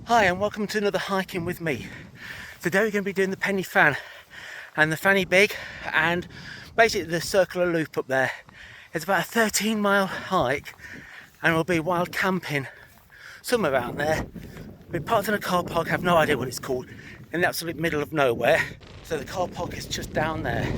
Hi and welcome to another hiking with me. Today we're going to be doing the Penny Fan and the Fanny Big and basically the circular loop up there. It's about a 13-mile hike and we'll be wild camping somewhere around there. We're parked in a car park, I have no idea what it's called, in the absolute middle of nowhere. So the car park is just down there.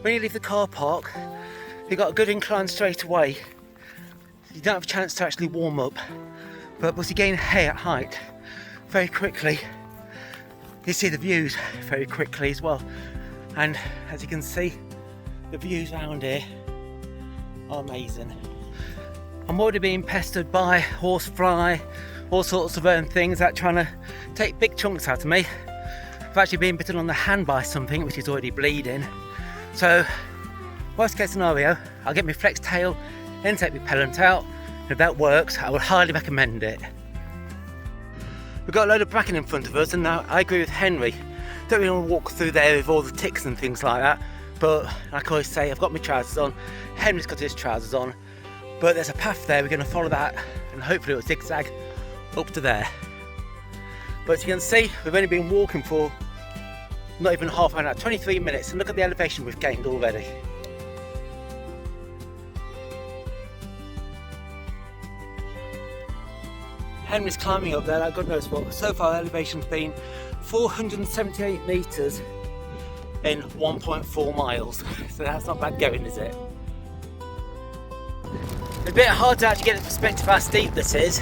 When you leave the car park, you've got a good incline straight away. You don't have a chance to actually warm up, but once you gain height very quickly, you see the views very quickly as well. And as you can see, the views around here are amazing. I'm already being pestered by horsefly, all sorts of things that are trying to take big chunks out of me. I've actually been bitten on the hand by something which is already bleeding. So, worst case scenario, I'll get my flex tail and take my pellant out. And if that works, I would highly recommend it. We've got a load of bracken in front of us, and now I agree with Henry. Don't really want to walk through there with all the ticks and things like that. But like I always say, I've got my trousers on. Henry's got his trousers on. But there's a path there. We're going to follow that, and hopefully it'll zigzag up to there. But as you can see, we've only been walking for not even half an hour, 23 minutes, and look at the elevation we've gained already. Henry's climbing up there, like God knows what. So far the elevation's been 478 metres in 1.4 miles. So that's not bad going, is it? It's a bit hard to actually get the perspective of how steep this is.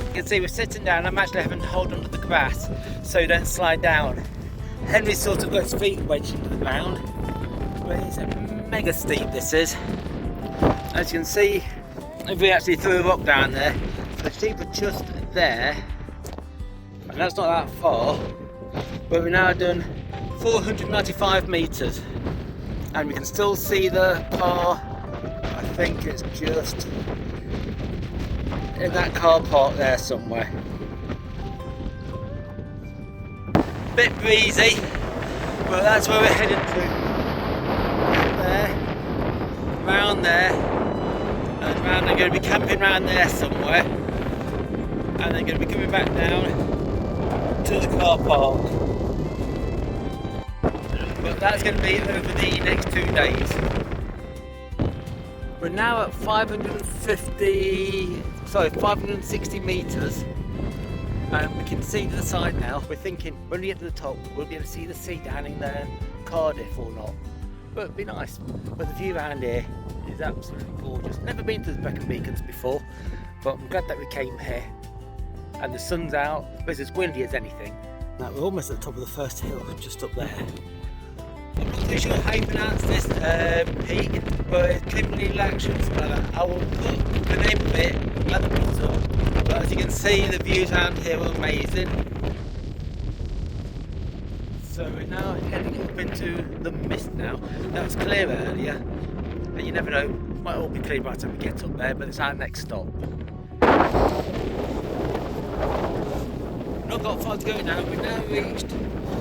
You can see we're sitting down, I'm actually having to hold onto the grass so you don't slide down. Henry's sort of got his feet wedged into the ground, but it's a mega steep this is. As you can see, if we actually threw a rock down there, the sheep are just there, and that's not that far, but we're now done 495 metres, and we can still see the car. I think it's just in that car park there somewhere. Bit breezy, but that's where we're heading to. There, round there, and round. They're going to be camping around there somewhere, and they're going to be coming back down to the car park. But that's going to be over the next 2 days. We're now at 560 metres. And we can see to the side now. We're thinking when we get to the top, we'll be able to see the sea down in Cardiff or not. But it'd be nice. But the view around here is absolutely gorgeous. Never been to the Brecon Beacons before, but I'm glad that we came here. And the sun's out, but it's as windy as anything. Now we're almost at the top of the first hill, just up there. I'm not too sure how you pronounce this peak, but it's Cribyn Llwch, something like that. I will put the name of it at the bottom. But as you can see, the views around here are amazing. So we're now heading up into the mist now. That was clear earlier, and you never know, it might all be clear by the time we get up there, but it's our next stop. Not got far to go now, we've now reached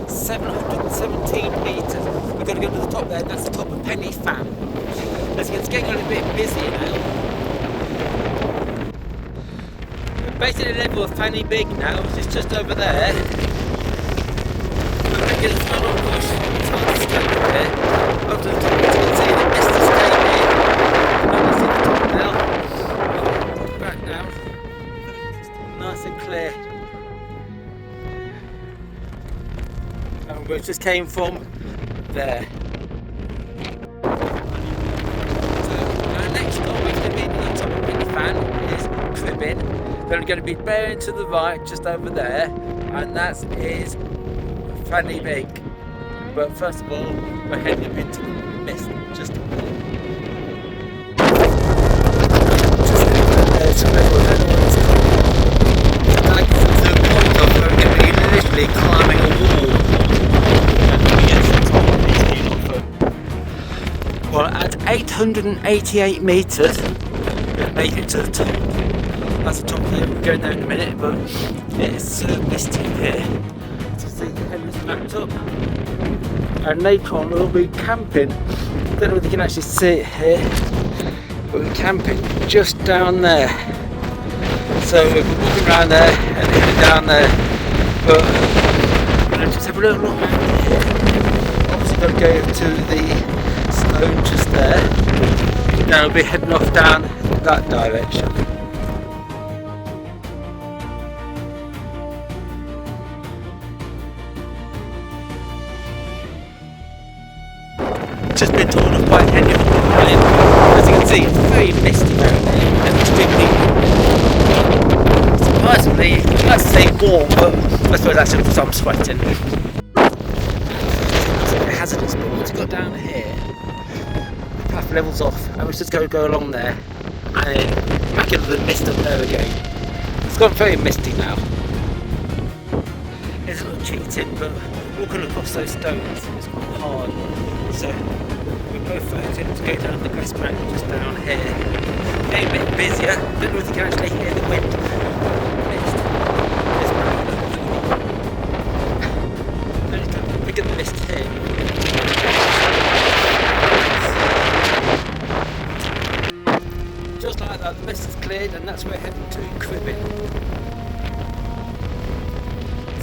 717 metres. We've got to go to the top there, and that's the top of Penny Fan. As you can see, it's getting a little bit busy now. Basically the level of Fanny Big now, which is just over there. We're making a final push. It's hard to escape there. Up to the top, you can see the mist escape here. Now let's see the top now. Back down. nice and clear. And we just came from there. So our next stop is going to be on top of Big Fan, is Cribyn. Then we're going to be bearing to the right, just over there, and that is Bannau Brycheiniog. But first of all, we're heading up into the mist, just up there. We're going to be literally climbing a wall. Well, at 888 metres, we've made it to the top. That's the top there, we're going there in a minute, but it's misty here. So see, Henry's backed up. And later on we'll be camping. Don't know if you can actually see it here, but we're camping just down there. So we're walking around there and heading down there. But we're going to just have a little look around here. Obviously got to go to the stone just there. Now we'll be heading off down that direction. Just been torn off by Henry. As you can see, it's very misty down there and extremely surprisingly, I'd like to say warm, but I suppose that's because I'm sweating. It's a bit hazardous, but once you got down here, the path levels off and we just go along there and then back into the mist up there again. It's gone very misty now. It's a little cheating, but walking across those stones is quite hard. So we're both voting to go down the grass bank just down here. Getting a bit busier, don't know if you can actually hear the wind. Look at the mist here. Just like that, the mist is cleared and that's where we're heading to Cribyn.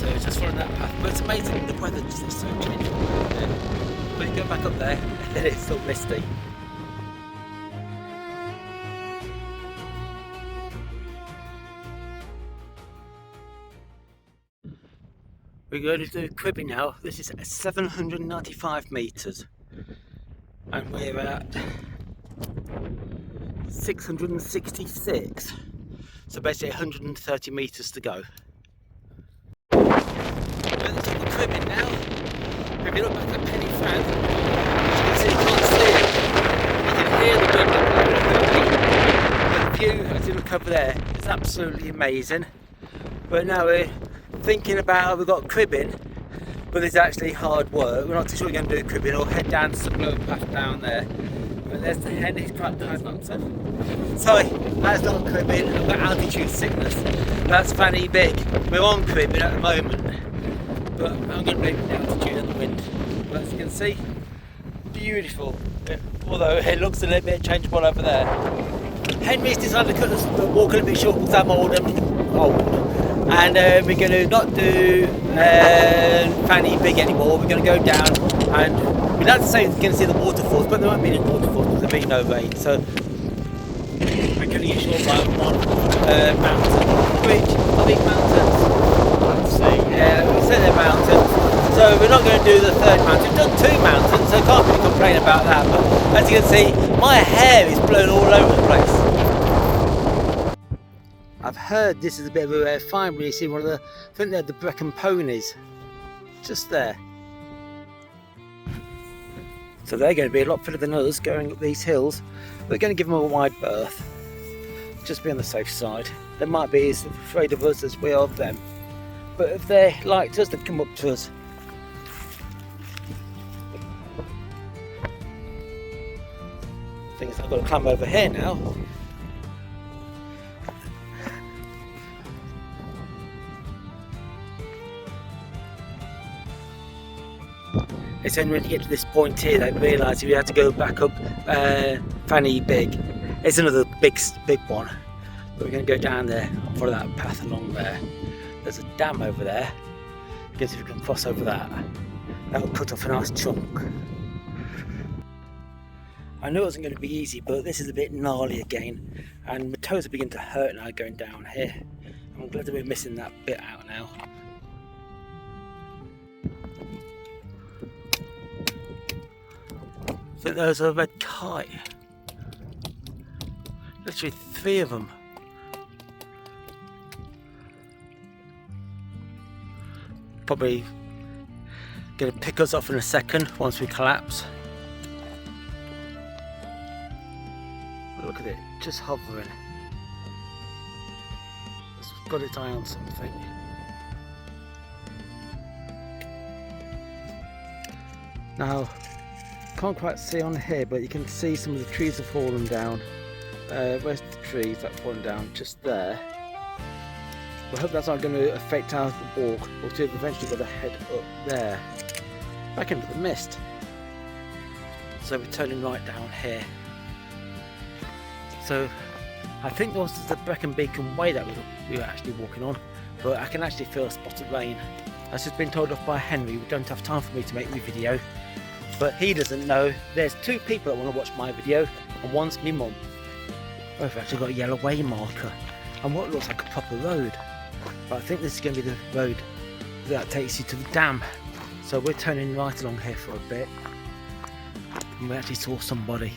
So just following that path, but it's amazing, the weather just is so changing. But you go back up there and it's still misty. We're going to do Cribyn now. This is 795 metres and we're at 666, so basically 130 metres to go. We're at the top of Cribyn now. If you look back at Penny Fan, as you can see, you can't see it. You can hear the wind blowing. The view, as you look over there, is absolutely amazing. But now we're thinking about, we've got Cribyn, but it's actually hard work. We're not too sure we're going to do Cribyn or head down to some low path down there. But there's the hen, he's quite tired, not so. Sorry, that's not Cribyn, I've got altitude sickness. That's Bannau Brycheiniog. We're on Cribyn at the moment. But I'm going to blame the altitude and the wind. But as you can see, beautiful. Although it looks a little bit changeable over there. Henry's decided to cut us walk a little bit short because I'm old. And we're going to not do Bannau Brycheiniog anymore. We're going to go down and we'd like to say we're going to see the waterfalls, but there won't be any waterfalls because there'll be no rain. So we're going to get short by one mountain. Which are these mountains? Yeah, we said they're mountains, so we're not going to do the third mountain. We've done two mountains, so I can't really complain about that, but as you can see, my hair is blown all over the place. I've heard this is a bit of a rare find when you see one of the, I think they're the Brecon ponies, just there. So they're going to be a lot fitter than us going up these hills. We're going to give them a wide berth, just be on the safe side. They might be as afraid of us as we are of them. But if they liked us, they'd come up to us. I think I've got to climb over here now. It's only when you get to this point here that I realise we had to go back up Bannau Brycheiniog. It's another big one. But we're going to go down there and follow that path along there. There's a dam over there. Because if we can cross over that, that will cut off a nice chunk. I knew it wasn't going to be easy, but this is a bit gnarly again, and my toes are beginning to hurt now going down here. I'm glad that we're missing that bit out now. I think there's a red kite. Literally 3 of them. Probably going to pick us off in a second once we collapse. Look at it, just hovering. It's got its eye on something. Now, can't quite see on here, but you can see some of the trees have fallen down. Where's the trees that have fallen down? Just there. I hope that's not going to affect our walk, or to eventually got to head up there, back into the mist. So we're turning right down here. So I think this is the Brecon Beacon way that we were actually walking on, but I can actually feel a spot of rain. That's just been told off by Henry. We don't have time for me to make the video, but he doesn't know there's 2 people that want to watch my video, and one's my mum. We've actually got a yellow way marker and what looks like a proper road, but I think this is going to be the road that takes you to the dam. So we're turning right along here for a bit, and we actually saw somebody.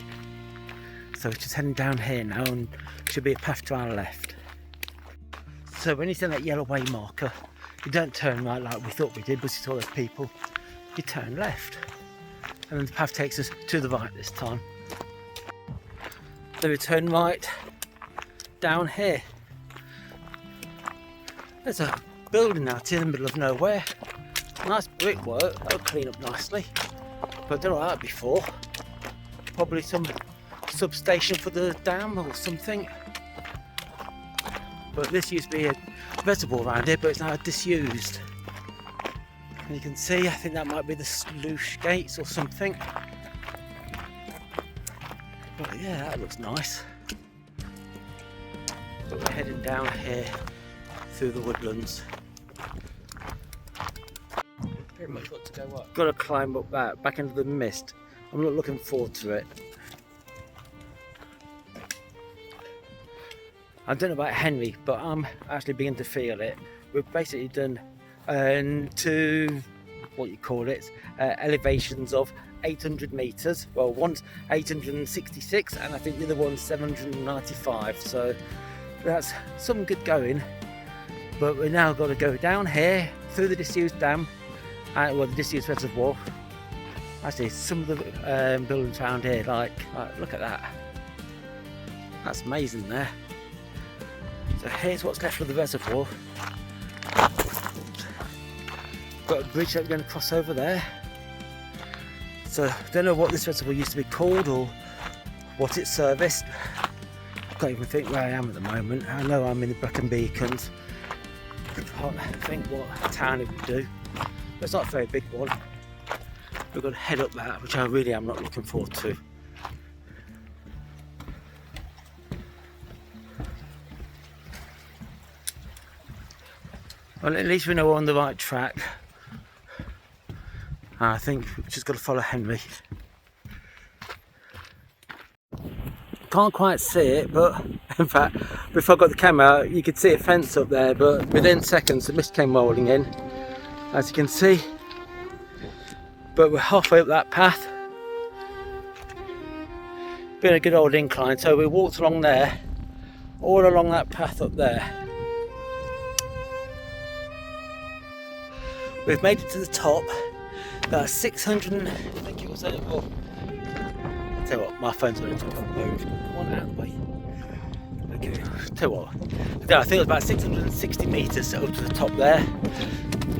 So we're just heading down here now, and should be a path to our left. So when you see that yellow way marker, you don't turn right like we thought we did, but you saw those people. You turn left, and then the path takes us to the right this time. Then we turn right down here. There's a building out here in the middle of nowhere. Nice brickwork, that'll clean up nicely. But I've done all that before. Probably some substation for the dam or something. But this used to be a reservoir around here, but it's now disused. And you can see, I think that might be the sluice gates or something. But yeah, that looks nice. But we're heading down here through the woodlands. Pretty much got to go up. Got to climb up that, back into the mist. I'm not looking forward to it. I don't know about Henry, but I'm actually beginning to feel it. We've basically done 2, what you call it, elevations of 800 metres. Well, one's 866 and I think the other one's 795, so that's some good going. But we've now got to go down here through the disused dam, well, the disused reservoir. Actually, some of the buildings around here, like look at that. That's amazing there. So here's what's left of the reservoir. Got a bridge that we're going to cross over there. So I don't know what this reservoir used to be called or what it serviced. I can't even think where I am at the moment. I know I'm in the Brecon Beacons. I can't think what town it would do. But it's not a very big one. We're going to head up that, which I really am not looking forward to. Well, at least we know we're on the right track. I think we've just got to follow Henry. Can't quite see it, but in fact, before I got the camera out, you could see a fence up there, but within seconds the mist came rolling in, as you can see. But we're halfway up that path. Been a good old incline, so we walked along there, all along that path up there. We've made it to the top. About 600, I think it was, well, I'll tell you what, my phone's going to move. Come on, out of the way. Okay, tell you what, I think it was about 660 metres up to the top there,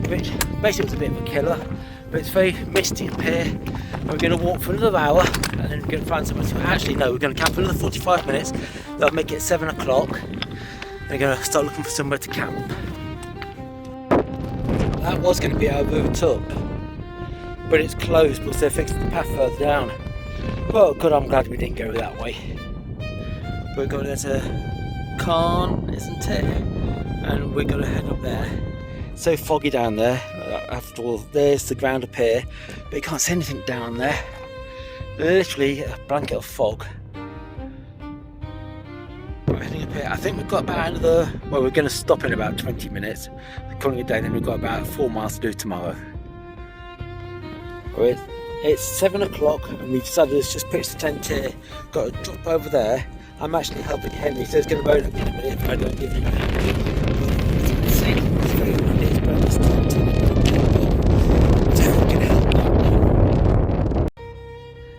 which basically was a bit of a killer, but it's very misty up here, and we're going to walk for another hour, and then we're going to find somewhere to, actually no, we're going to camp for another 45 minutes, that'll make it 7 o'clock, and we're going to start looking for somewhere to camp. That was going to be our route up, but it's closed because they fixed the path further down. Well, good, I'm glad we didn't go that way. We're going to, there's a cairn, isn't it? And we're going to head up there. It's so foggy down there. After all, there's the ground up here, but you can't see anything down there. Literally a blanket of fog. Right, we're heading up here. I think we've got about another, well, we're going to stop in about 20 minutes. We're calling it a day, then we've got about 4 miles to do tomorrow. It's 7 o'clock and we've decided let's just pitch the tent here. Got a drop over there. I'm actually helping Henry, so it's going to burn up in a minute if I don't give him a hand. It's very windy, it's burning this tent. So I'm going to help him.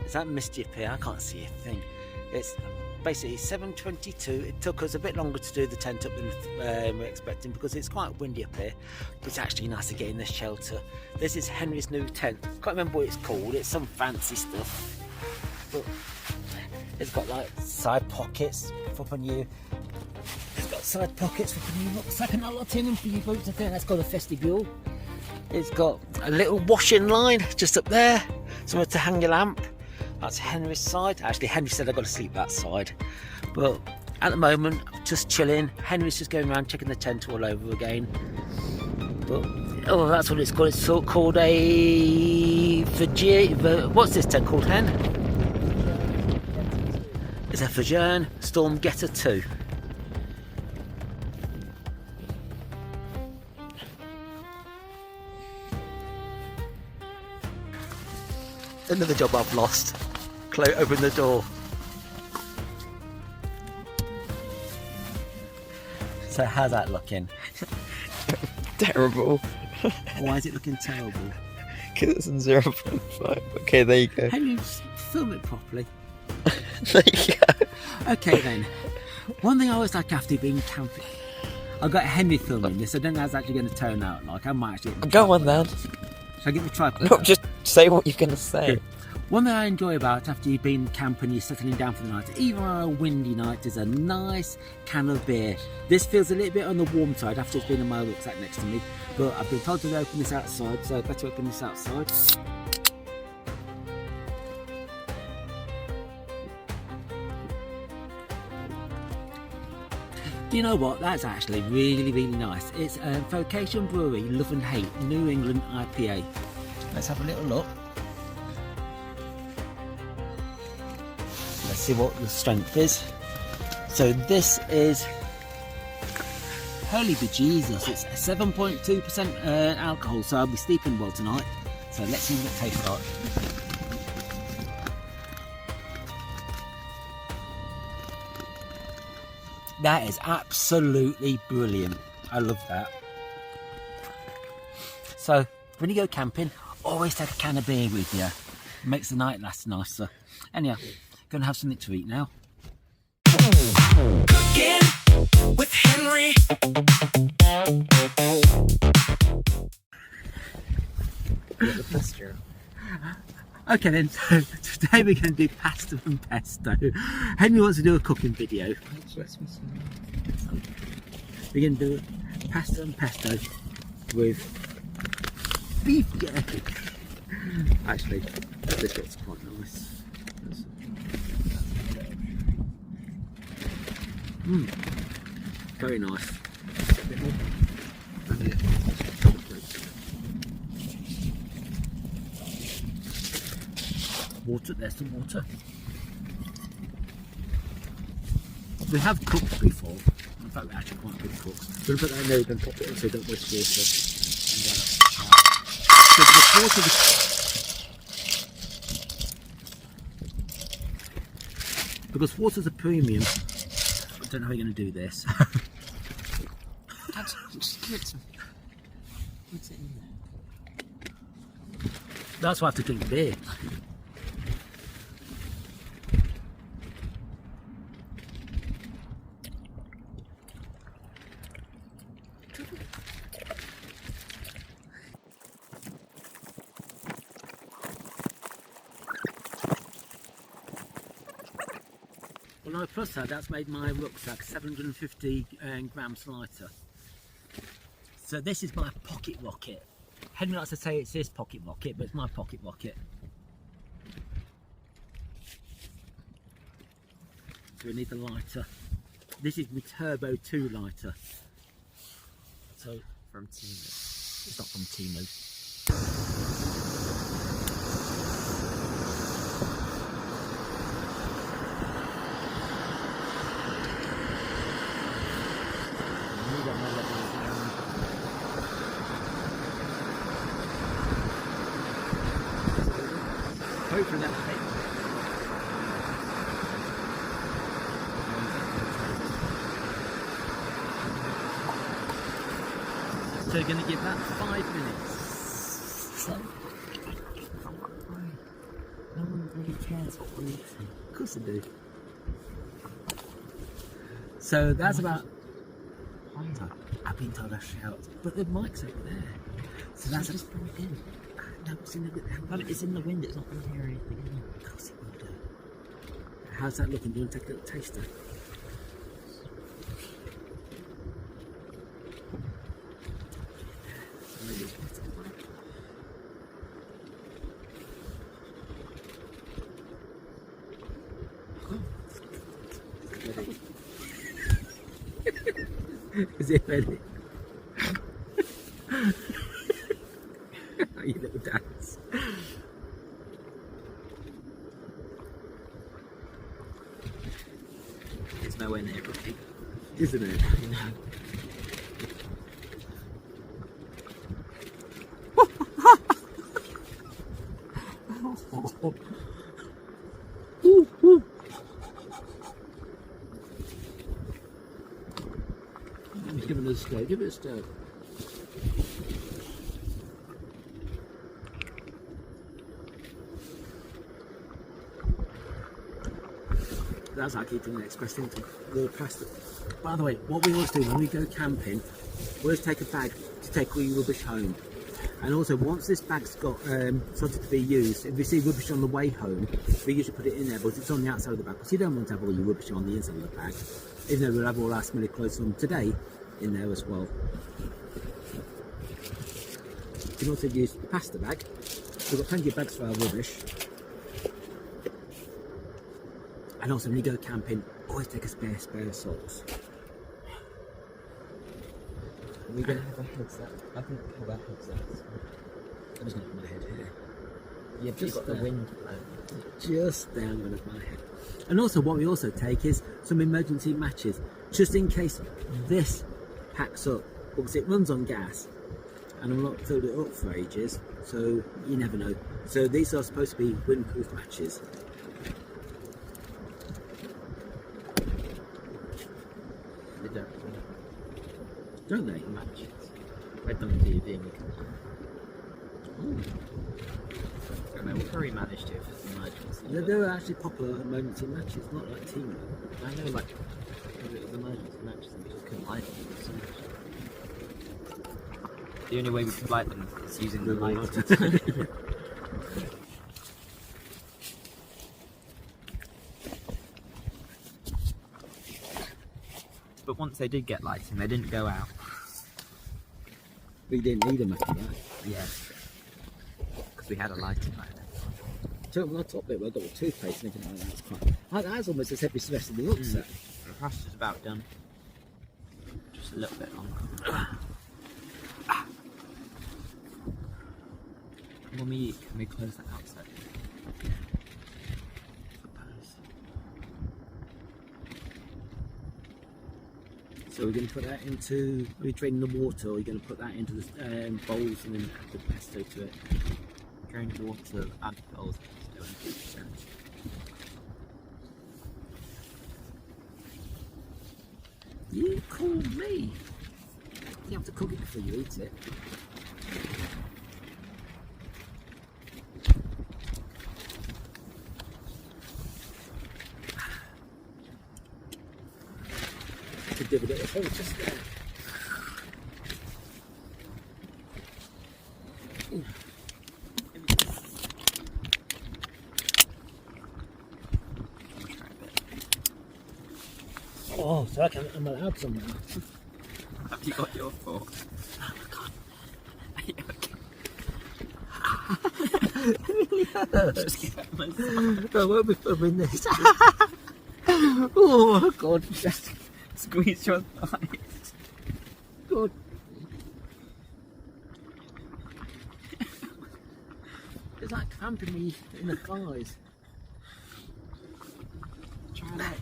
Is that misty up here? I can't see a thing. It's basically 7:22. It took us a bit longer to do the tent up than we're expecting because it's quite windy up here, but it's actually nice to get in the shelter. This is Henry's new tent. Can't remember what it's called. It's some fancy stuff, but it's got like side pockets for when you. It's got side pockets for when you looks like an allotting for your boots. I think that's called a vestibule. It's got a little washing line just up there, somewhere to hang your lamp. That's Henry's side. Actually, Henry said I've got to sleep that side. But at the moment, I'm just chilling. Henry's just going around checking the tent all over again. But, oh, that's what it's called. It's called a... What's this tent called, Hen? It's a Fajern Storm Getter 2. Another job I've lost. Open the door. So how's that looking? Terrible. Why is it looking terrible? Because it's in 0.5. Okay, there you go. Henry, film it properly. There you go. Okay then. One thing I always like after being camping, I've got Henry filming this. I don't know how it's actually going to turn out like. I might actually. Go on then. Shall I get the tripod? No, just say what you're going to say. Okay. One thing I enjoy about after you've been camping, you're settling down for the night, even on a windy night, is a nice can of beer. This feels a little bit on the warm side after it's been in my rucksack next to me, but I've been told to open this outside, so I've got to open this outside. You know what? That's actually really, really nice. It's a Vocation Brewery Love and Hate New England IPA. Let's have a little look. Let's see what the strength is. So this is, holy bejesus, it's 7.2% alcohol, so I'll be sleeping well tonight. So let's see what it tastes like. That is absolutely brilliant. I love that. So when you go camping, always take a can of beer with you. It makes the night last nicer. Anyhow, gonna have something to eat now. Cooking with Henry. The pasta. Okay then, so today we're going to do pasta and pesto. Henry wants to do a cooking video. We're going to do pasta and pesto with beef jerky. Actually, this looks quite nice. Very nice. A bit more. Water, there's some water. We have cooked before. In fact, we're actually quite good cooks. We're going to put that in there, we're going to pop it in so we don't waste water. So because water's a premium, I don't know how you're going to do this. Just give it to me. What's it in there? That's why I have to drink beer. Well, no, plus that's made my rucksack 750 grams lighter. So this is my pocket rocket. Henry likes to say it's his pocket rocket, but it's my pocket rocket. So we need the lighter. This is my Turbo 2 lighter. So From Temu. it's not from Temu. So you're going to give that 5 minutes. So, no one really cares what we're eating. Of course they do. So that's about. I've been told I shout, but the mic's over there. So that's just bring it in. No, it's in the But it's in the wind, it's not going to hear anything. Of course it will do. How's that looking? Do you want to take a little taster? Is it ready? You little dance. It's nowhere near ready. Isn't it? Give it a stir, give it a stir. That's like eating an express into the plastic. By the way, what we always do when we go camping, we always take a bag to take all your rubbish home. And also, once this bag's got started to be used, if we see rubbish on the way home, we usually put it in there, but it's on the outside of the bag, because you don't want to have all your rubbish on the inside of the bag. Even though we'll have all our smelly clothes on today in there as well. You can also use the pasta bag. We've got plenty of bags for our rubbish. And also, when you go camping, always take a spare socks. Are we going to have a headset? I think we have a headset. I'm just going to put my head here. Yeah, just got the wind blowing. Just down under my head. And also, what we also take is some emergency matches, just in case this packs up, because it runs on gas, and I've not filled it up for ages, so you never know. So these are supposed to be windproof matches. They Don't they? matches. Read them on TV and we can. I know, we'll probably manage to if it's an emergency. They're actually popular emergency matches, not like team. I know, like, if it was emergency matches and we just couldn't light them. So the only way we could light them is using the light. But once they did get lighting, they didn't go out. We didn't need them after that. Yeah. Because we had a lighting light. So on the top bit, we've got the toothpaste and everything like that. That's quite. That's almost as heavy as the rest of the rucksack. The rest is about done. Just a little bit longer. When we eat, can we close that outside? So we're going to put that into. Are we draining the water, or are you going to put that into the bowls and then add the pesto to it? Drain the water, add the bowls, and You call me. You have to cook it before you eat it. To give it a whole just there. Oh, so I'm allowed some now. Have you got your fork? Oh my god. Are you okay? It really hurts. Just get myself. I won't be filming this. Oh god. Squeeze your thighs. God. It's like cramping me in the thighs. Try that.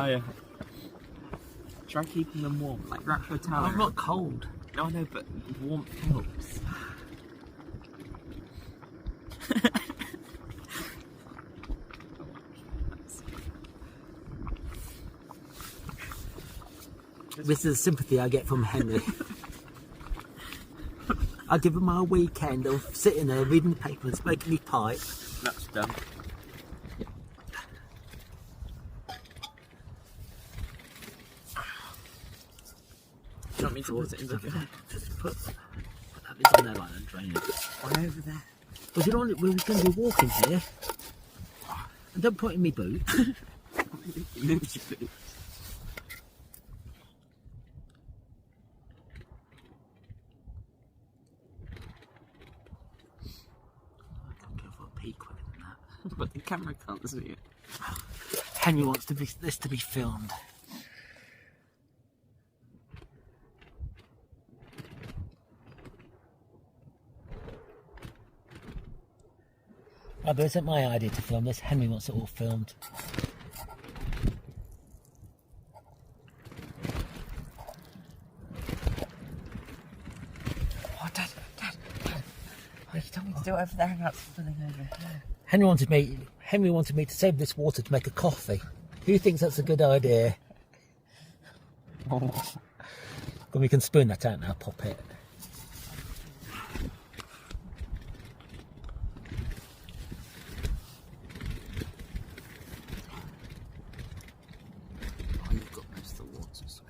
Yeah. Try keeping them warm. Like wrap your towel. I'm not cold. No, I know, but warmth helps. this is the sympathy I get from Henry. I give him my weekend of sitting there reading the paper and smoking his pipe. That's done. Do you want me to put it in the bin? Just put that bit in there like that, drain it. Why over there? Because we're going to be walking here. And don't put it in my boot. Move your boot. I can't go for a pee quicker than that. But the camera can't see it. Henry wants this to be filmed. Oh, but isn't my idea to film this? Henry wants it all filmed. Oh, Dad. Oh, you told me to do it over there and not spilling over here. Henry wanted me to save this water to make a coffee. Who thinks that's a good idea? Oh. Well, we can spoon that out now, pop it. Oh, you've got most of the water, so.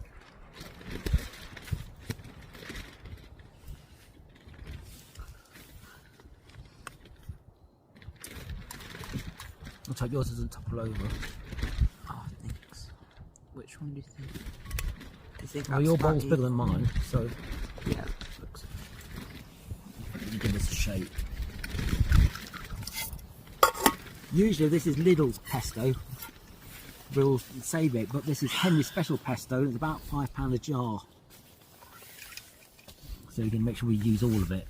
Looks like yours doesn't topple over. Oh, thanks. Which one do you think? Do you think Well, your bowl's bigger than mine, so Yeah, looks. you give this a shape. Usually this is Lidl's pesto. We'll save it, but this is Henry's special pesto and it's about £5 a jar. So we're going to make sure we use all of it.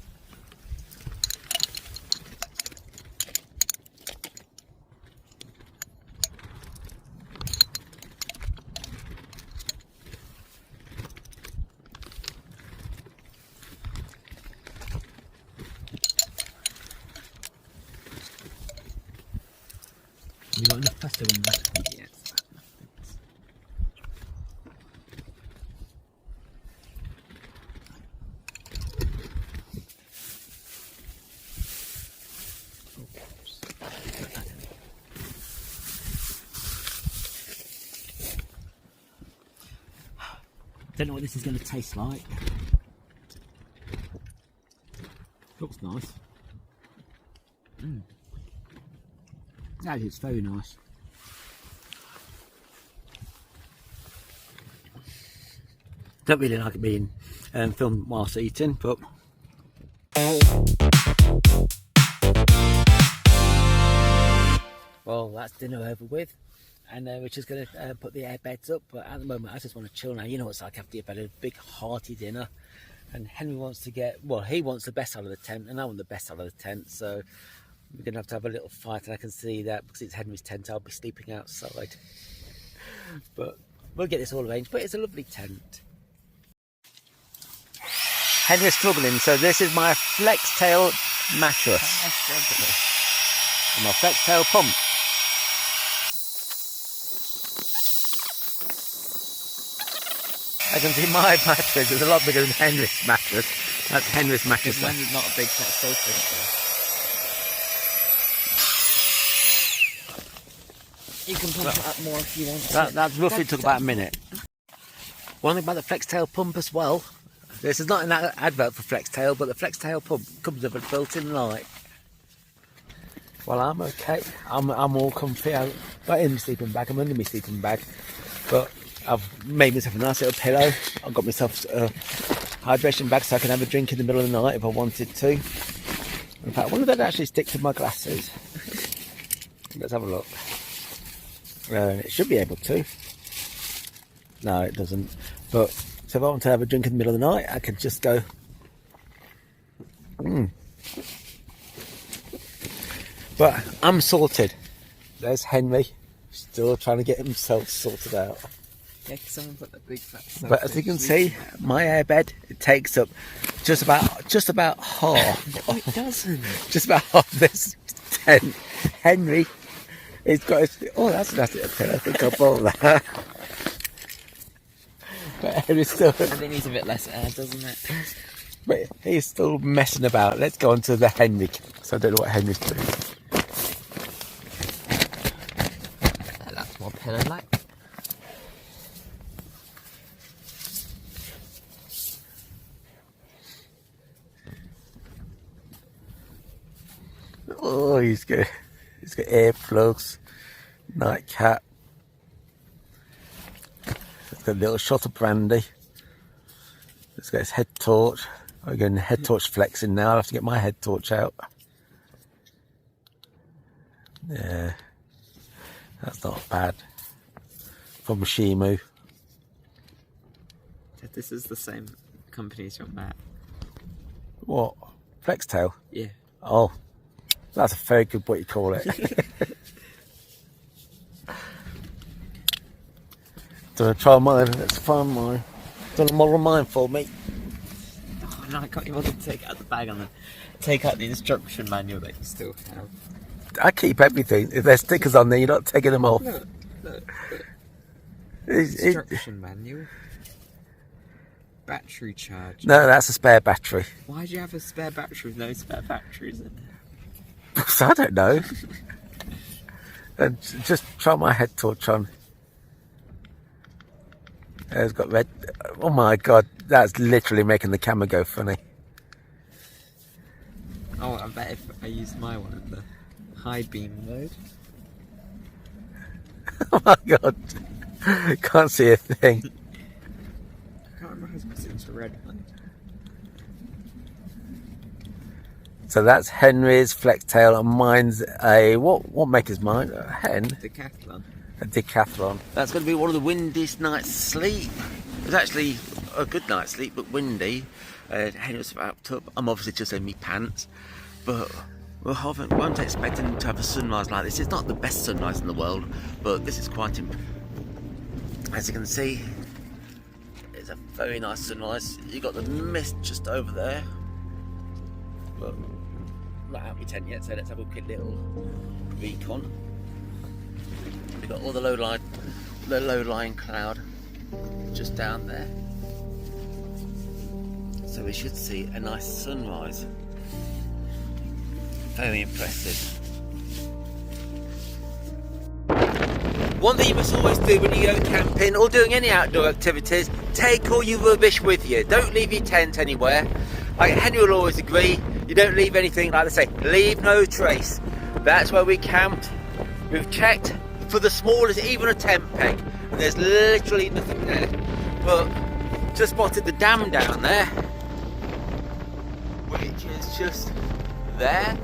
You got enough pesto in there? Yes. Don't know what this is going to taste like. Looks nice. That is very nice. Don't really like it being filmed whilst eating, but well, that's dinner over with, and we're just going to put the air beds up. But at the moment, I just want to chill now. You know what it's like after you've had a big hearty dinner, and Henry wants to get, well, he wants the best out of the tent, and I want the best out of the tent. So we're going to have a little fight, and I can see that because it's Henry's tent, I'll be sleeping outside. But we'll get this all arranged. But it's a lovely tent. Henry's struggling, so this is my flex tail mattress and my flex tail pump. I can see my mattress is a lot bigger than Henry's mattress. That's Henry's mattress. Mine is not a big sofa. You can pump it up more if you want. That roughly took about a minute. One thing about the flex tail pump as well. This is not an advert for flex tail, but the flex tail pump comes with a built-in light. Well, I'm okay. I'm all comfy. I'm not in my sleeping bag. I'm under my sleeping bag, but I've made myself a nice little pillow. I've got myself a hydration bag so I can have a drink in the middle of the night if I wanted to. In fact, I wonder if that actually sticks to my glasses. Let's have a look. It should be able to. No, it doesn't. But so if I want to have a drink in the middle of the night, I could just go. But I'm sorted. There's Henry, still trying to get himself sorted out. Yeah, because someone put the big fat sofa. But as you can see, my airbed, it takes up just about half. No, it doesn't. Just about half this tent. Henry, he's got his. Oh, that's a nice little pillow. I think I'll borrow that. But Henry's still, I think it needs a bit less air, doesn't it? but he's still messing about. Let's go on to the Henry. So I don't know what Henry's doing. That's more pillow like. Oh, he's got earplugs, nightcap. He's got a little shot of brandy. He's got his head torch. I'm getting head torch flexing now. I'll have to get my head torch out. Yeah, that's not bad. From Shimu. This is the same company as your mat. What? Flextail? Yeah. Oh, that's a very good what you call it. Do you want to try mine? Let's find mine. Do you want to model mine for me? Oh, no, I can't even bother to take out the bag and then take out the instruction manual that you still have. I keep everything. If there's stickers on there, you're not taking them off. Look. It- Instruction manual. Battery charge. no, that's a spare battery. Why do you have a spare battery with no spare batteries in it? So I don't know. And just try my head torch on. It's got red. Oh my god, that's literally making the camera go funny. Oh, I bet if I used my one at the high beam mode. Oh my god, can't see a thing. I can't remember how it's infrared mode. So that's Henry's Flextail, and mine's a what make is mine? A hen? Decathlon. A decathlon. That's going to be one of the windiest nights of sleep. It was actually a good night's sleep, but windy. Henry was wrapped up. I'm obviously just in my pants, but we weren't expecting to have a sunrise like this. It's not the best sunrise in the world, but this is quite as you can see, it's a very nice sunrise. You got the mist just over there, but not out my tent yet, so let's have a quick little recon. We've got all the low-lying cloud just down there, so we should see a nice sunrise. Very impressive. One thing you must always do when you go camping or doing any outdoor activities, take all your rubbish with you. Don't leave your tent anywhere. Like Henry will always agree, you don't leave anything, like they say, leave no trace. That's where we camped. We've checked for the smallest, even a tent peg, and there's literally nothing there. But just spotted the dam down there, which is just there.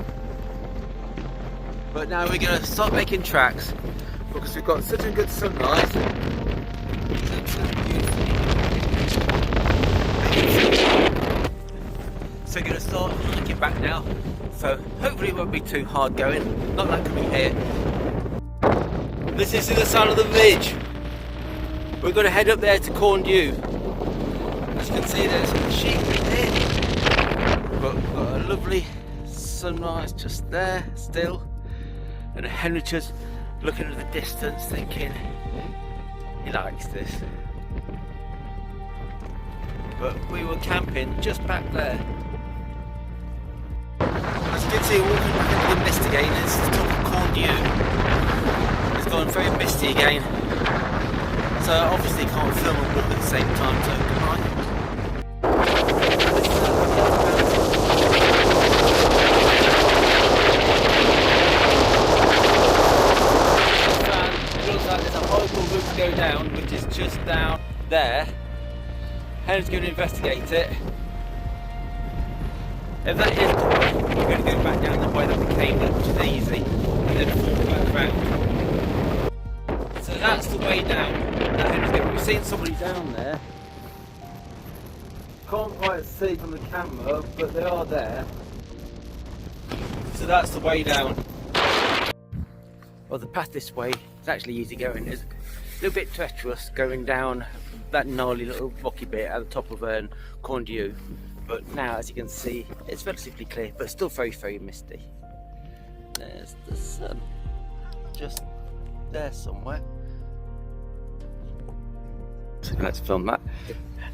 But now we're going to start making tracks because we've got such a good sunrise. So we're going to start hiking back now. So hopefully it won't be too hard going. Not like coming here. This is the other side of the ridge. We're going to head up there to Corndew. As you can see, there's some sheep here. But we've got a lovely sunrise just there still. And Henry just looking at the distance thinking he likes this. But we were camping just back there. As you can see, walking back into the mist again, it's the top of Corndew. It's gone very misty again. So obviously can't film and walk at the same time, so goodbye. Go down, which is just down there. Henry's going to investigate it. If that is correct, we're going to go back down the way that we came, which is easy, and then walk back round. So that's the way down. That Henry's going to. We've seen somebody down there. Can't quite see from the camera, but they are there. So that's the way down. Well, the path this way is actually easy going. It's a little bit treacherous going down that gnarly little rocky bit at the top of Corndew, but now as you can see it's relatively clear, but still very, very misty. There's the sun just there somewhere. So let's film that.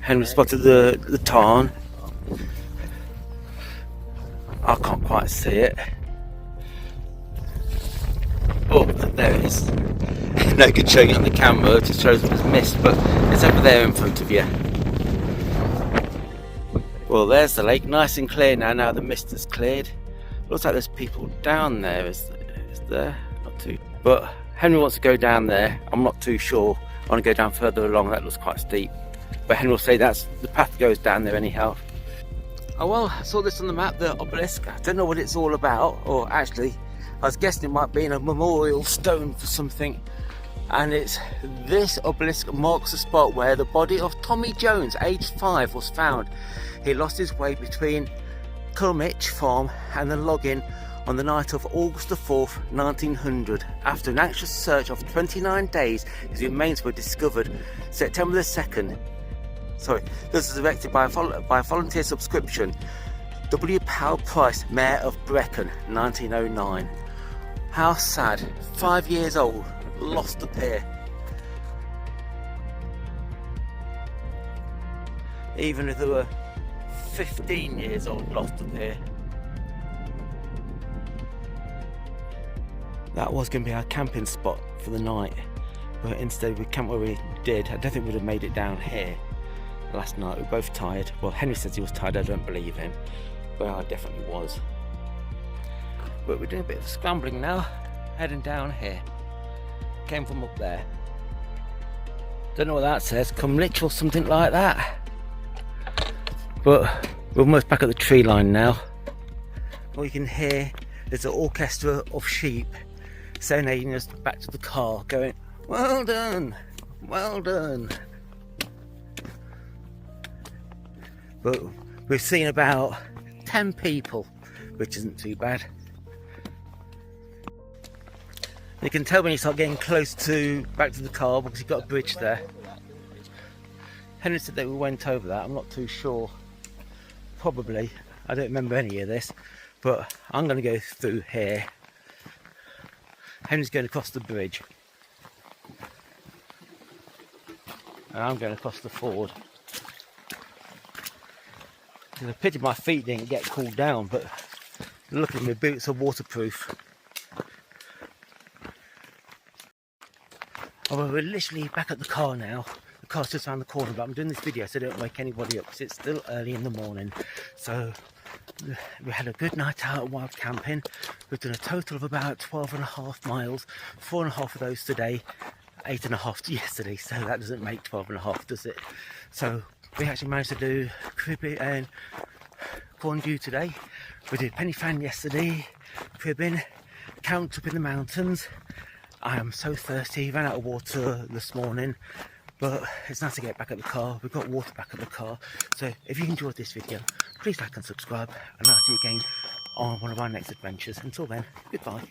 Henry spotted the tarn. I can't quite see it. Oh, there it is. No good showing it on the camera, it just shows it was mist, but it's over there in front of you. Well, there's the lake, nice and clear now the mist has cleared. Looks like there's people down there, is there? Not too. But Henry wants to go down there, I'm not too sure. I want to go down further along, that looks quite steep. But Henry will say that's the path goes down there anyhow. Oh well, I saw this on the map, the obelisk. I don't know what it's all about, or actually, I was guessing it might be a memorial stone for something. And it's this obelisk marks the spot where the body of Tommy Jones, aged 5, was found. He lost his way between Culmich Farm and the Login on the night of August the 4th, 1900. After an anxious search of 29 days, his remains were discovered September the 2nd. Sorry, this was erected by a volunteer subscription. W. Powell Price, Mayor of Brecon, 1909. How sad, 5 years old, lost up here. Even if they were 15 years old, lost up here. That was going to be our camping spot for the night, but instead we camped where we did. I don't think we'd have made it down here last night. We were both tired. Well, Henry says he was tired, I don't believe him, but I definitely was. But we're doing a bit of scrambling now, heading down here. Came from up there. Don't know what that says, Cwm Llwch or something like that. But we're almost back at the tree line now. All you can hear is an orchestra of sheep serenading us back to the car, going, well done, well done. But we've seen about 10 people, which isn't too bad. You can tell when you start getting close to back to the car because you've got a bridge there. Henry said that we went over that, I'm not too sure. Probably, I don't remember any of this, but I'm going to go through here. Henry's going across the bridge. And I'm going across the ford. It's a pity my feet didn't get cooled down, but luckily my boots are waterproof. Oh, we're literally back at the car now. The car's just around the corner, but I'm doing this video so I don't wake anybody up because it's still early in the morning. So we had a good night out wild camping. We've done a total of about 12.5 miles, 4.5 of those today, 8.5 yesterday, so that doesn't make 12.5, does it? So we actually managed to do Cribyn and Corndew today. We did Penny Fan yesterday, Cribyn, camped up in the mountains. I am so thirsty, ran out of water this morning, but it's nice to get back at the car. We've got water back at the car. So if you enjoyed this video, please like and subscribe, and I'll see you again on one of our next adventures. Until then, goodbye.